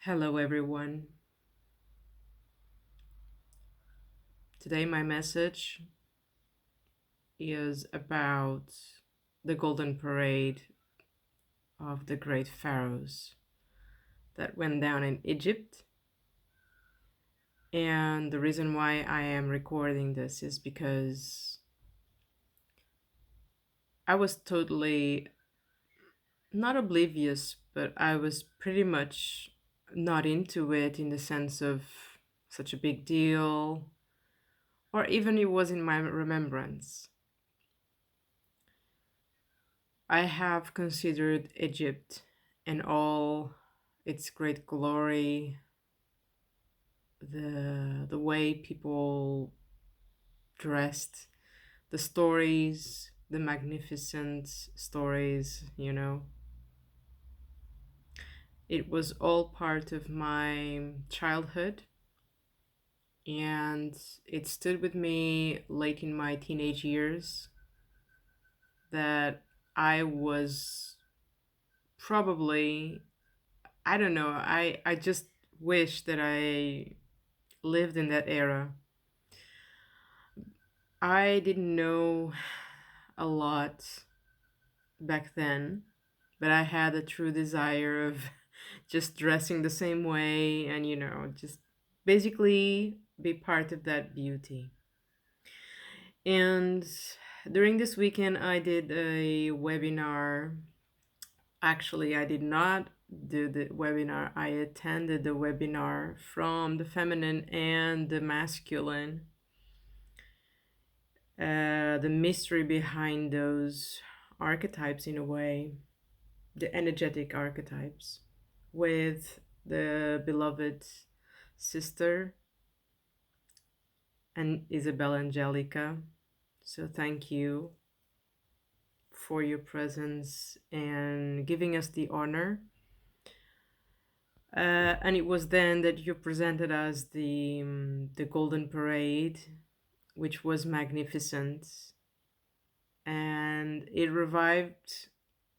Hello, everyone. Today, my message is about the golden parade of the great pharaohs that went down in Egypt. And the reason why I am recording this is because I was totally not oblivious, but I was pretty much not into it in the sense of such a big deal, or even it was in my remembrance. I have considered Egypt and all its great glory, the way people dressed, the stories, the magnificent stories. It was all part of my childhood, and it stood with me late in my teenage years that I was probably, I don't know, I just wish that I lived in that era. I didn't know a lot back then, but I had a true desire of just dressing the same way and, just basically be part of that beauty. And during this weekend, I did a webinar. Actually, I did not do the webinar, I attended the webinar from the feminine and the masculine, the mystery behind those archetypes in a way, the energetic archetypes, with the beloved sister and Isabel Angelica. So thank you for your presence and giving us the honor. And it was then that you presented us the Golden Parade, which was magnificent, and it revived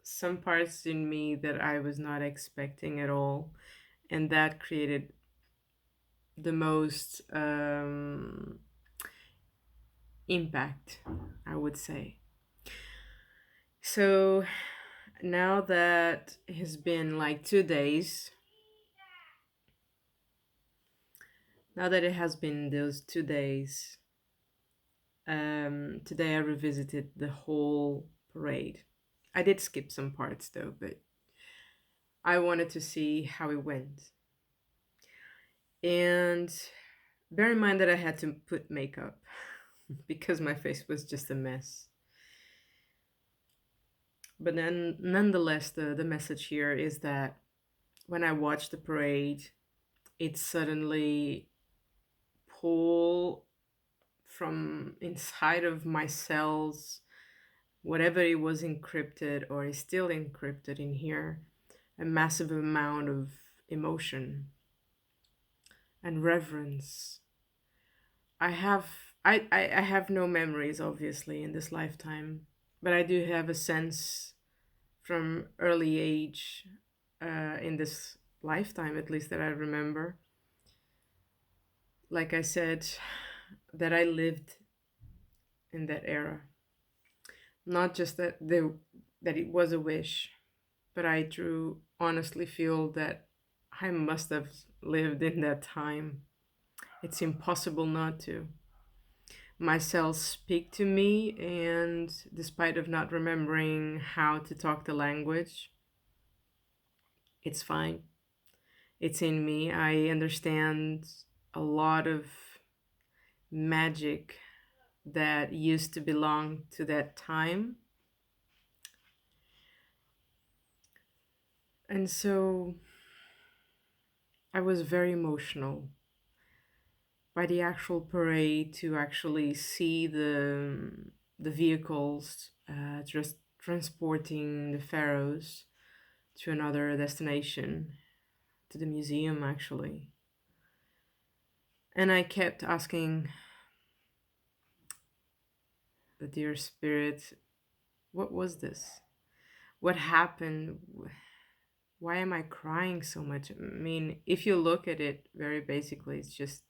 some parts in me that I was not expecting at all, and that created the most impact, I would say. So now that it has been like 2 days, now that it has been those 2 days, today I revisited the whole parade. I did skip some parts though, but I wanted to see how it went. And bear in mind that I had to put makeup because my face was just a mess. But then, nonetheless, the message here is that when I watched the parade, it suddenly pulled from inside of my cells whatever it was encrypted or is still encrypted in here, a massive amount of emotion and reverence. I have no memories obviously in this lifetime, but I do have a sense from early age, in this lifetime at least, that I remember. Like I said, that I lived in that era. Not just that it was a wish, but I do honestly feel that I must have lived in that time. It's impossible not to. My cells speak to me, and despite of not remembering how to talk the language, it's fine. It's in me. I understand a lot of magic that used to belong to that time. And so I was very emotional by the actual parade, to actually see the vehicles just transporting the pharaohs to another destination, to the museum actually. And I kept asking the dear spirit, what was this? What happened? why am I crying so much? I mean, if you look at it very basically, it's just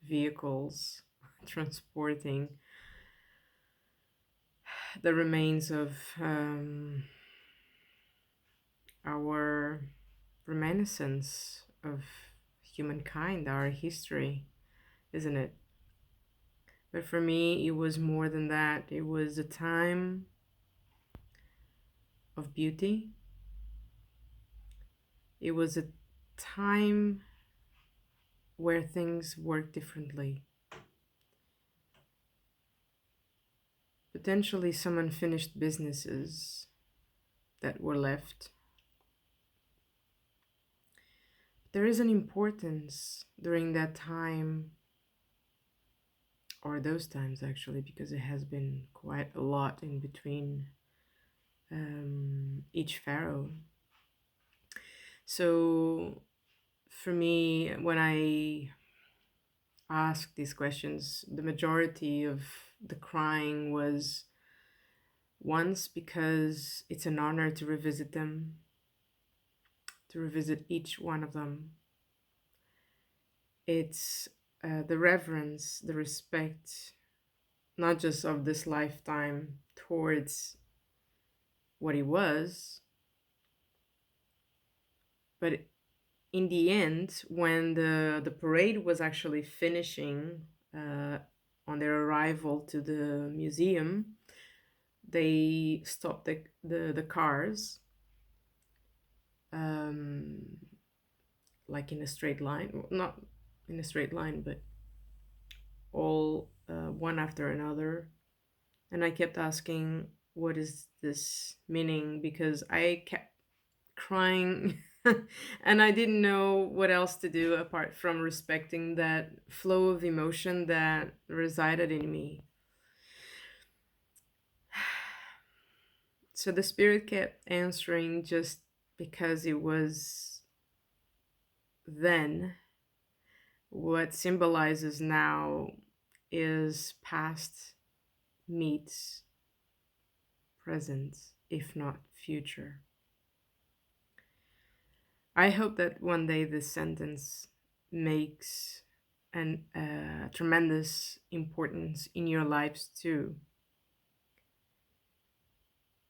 vehicles transporting the remains of our reminiscence of humankind, our history, isn't it? But for me, it was more than that. It was a time of beauty. It was a time where things work differently. Potentially some unfinished businesses that were left. There is an importance during that time, or those times actually, because it has been quite a lot in between each pharaoh. So for me, when I ask these questions, the majority of the crying was once because it's an honor to revisit them, to revisit each one of them. It's the reverence, the respect, not just of this lifetime towards what he was, but in the end, when the parade was actually finishing on their arrival to the museum, they stopped the cars um, like in a straight line, well, not in a straight line, but all one after another. And I kept asking, what is this meaning? Because I kept crying and I didn't know what else to do apart from respecting that flow of emotion that resided in me. So the spirit kept answering just because it was then. What symbolizes now is past meets present, if not future. I hope that one day this sentence makes an tremendous importance in your lives too.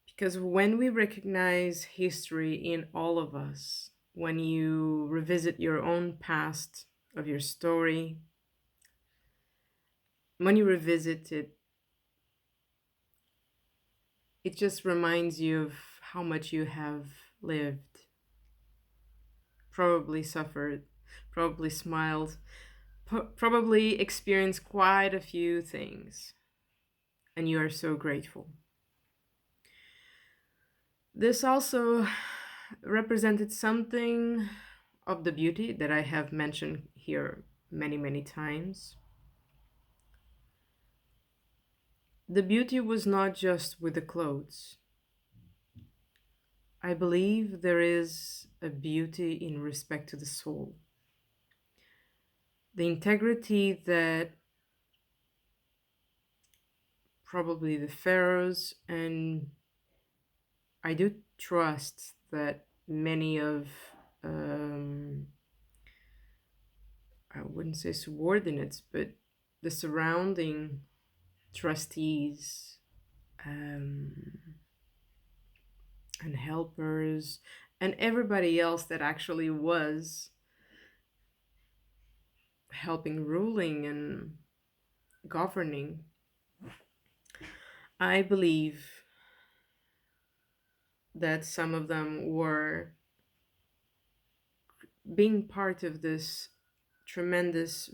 Because when we recognize history in all of us, when you revisit your own past of your story, when you revisit it, it just reminds you of how much you have lived, probably suffered, probably smiled, probably experienced quite a few things, and you are so grateful. This also represented something of the beauty that I have mentioned here many, many times. The beauty was not just with the clothes. I believe there is a beauty in respect to the soul. The integrity that probably the pharaohs, and I do trust that many of, I wouldn't say subordinates, but the surrounding trustees um, and helpers and everybody else that actually was helping ruling and governing, I believe that some of them were being part of this tremendous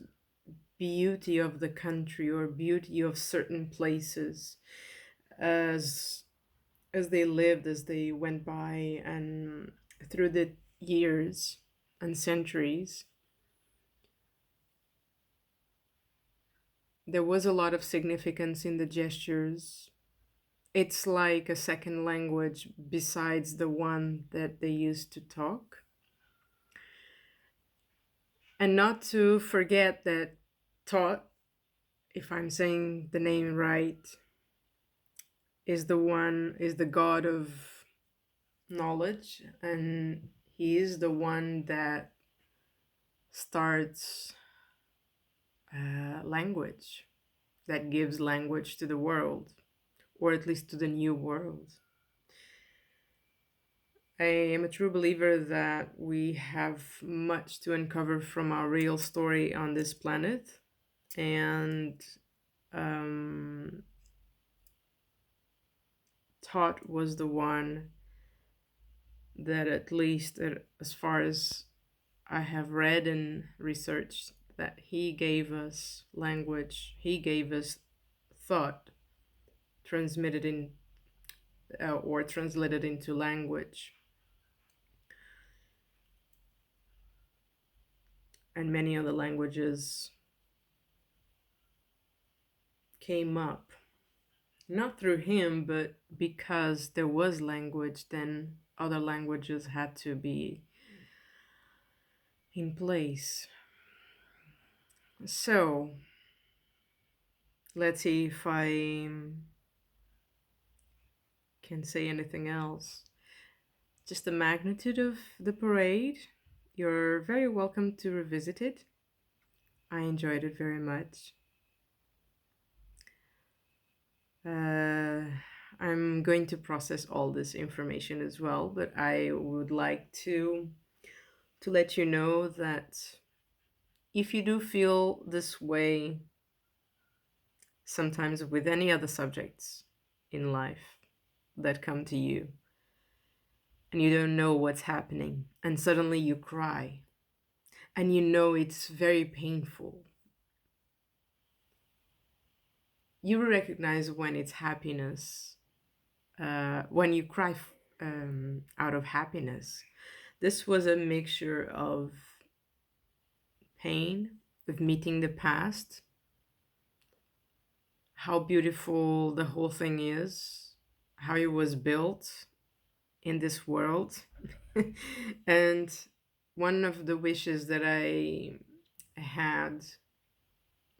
beauty of the country or beauty of certain places as they lived, as they went by, and through the years and centuries, there was a lot of significance in the gestures. It's like a second language besides the one that they used to talk. And not to forget that Thoth, if I'm saying the name right, is the god of knowledge, and he is the one that starts language, that gives language to the world, or at least to the new world. I am a true believer that we have much to uncover from our real story on this planet. And um, Todd was the one that, at least as far as I have read and researched, that he gave us language, he gave us thought transmitted in or translated into language. And many other languages came up, not through him, but because there was language, then other languages had to be in place. So let's see if I can say anything else. Just the magnitude of the parade. You're very welcome to revisit it. I enjoyed it very much. I'm going to process all this information as well, but I would like to let you know that if you do feel this way sometimes with any other subjects in life that come to you, and you don't know what's happening, and suddenly you cry, and you know it's very painful, you will recognize when it's happiness, when you cry out of happiness. This was a mixture of pain, of meeting the past, how beautiful the whole thing is, how it was built in this world. And one of the wishes that I had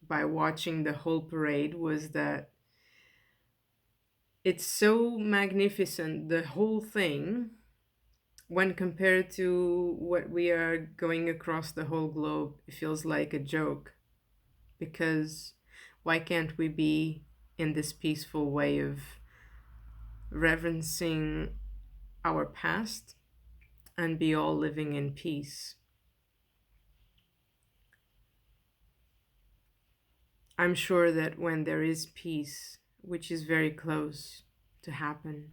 by watching the whole parade was that it's so magnificent, the whole thing, when compared to what we are going across the whole globe. It feels like a joke, because why can't we be in this peaceful way of reverencing our past and be all living in peace? I'm sure that when there is peace, which is very close to happen,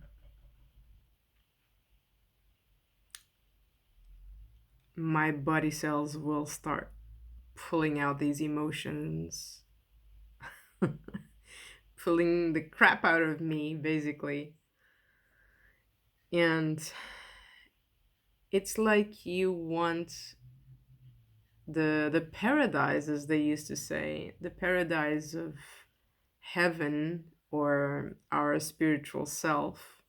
my body cells will start pulling out these emotions, pulling the crap out of me, basically. And it's like you want the paradise, as they used to say, the paradise of heaven or our spiritual self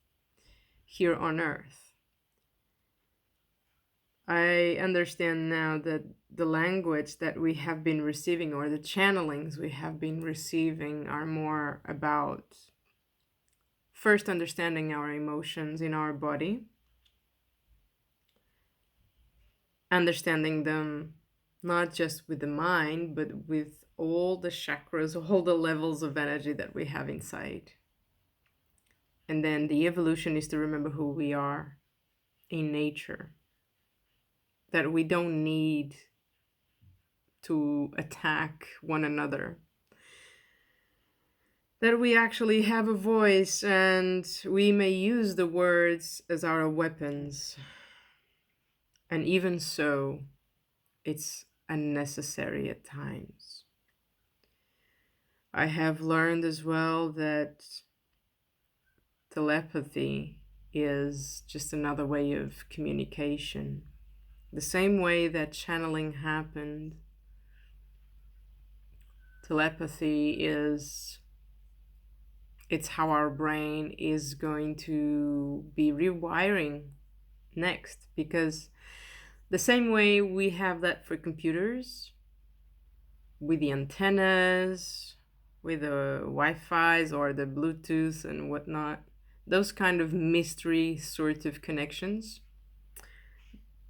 here on earth. I understand now that the language that we have been receiving, or the channelings we have been receiving, are more about first understanding our emotions in our body, understanding them not just with the mind, but with all the chakras, all the levels of energy that we have inside. And then the evolution is to remember who we are in nature, that we don't need to attack one another, that we actually have a voice and we may use the words as our weapons. And even so, it's unnecessary at times. I have learned as well that telepathy is just another way of communication. The same way that channeling happened, telepathy is, it's how our brain is going to be rewiring next, because the same way we have that for computers, with the antennas, with the Wi-Fi's or the Bluetooth and whatnot, those kind of mystery sort of connections.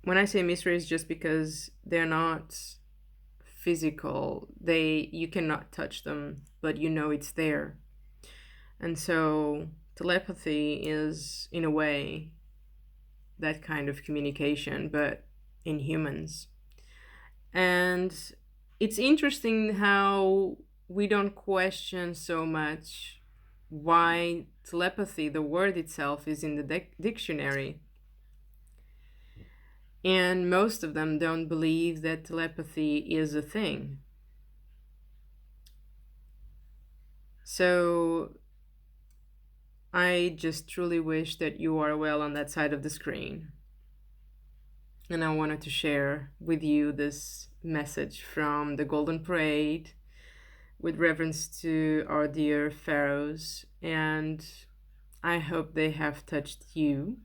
When I say mystery, it's just because they're not physical. You cannot touch them, but you know it's there. And so telepathy is, in a way, that kind of communication, but in humans. And it's interesting how we don't question so much why telepathy, the word itself, is in the dictionary. And most of them don't believe that telepathy is a thing. So I just truly wish that you are well on that side of the screen. And I wanted to share with you this message from the Golden Parade with reverence to our dear pharaohs. And I hope they have touched you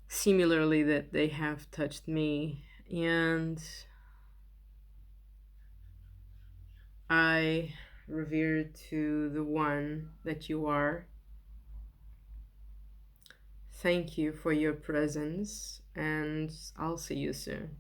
similarly that they have touched me. And I revere to the one that you are. Thank you for your presence, and I'll see you soon.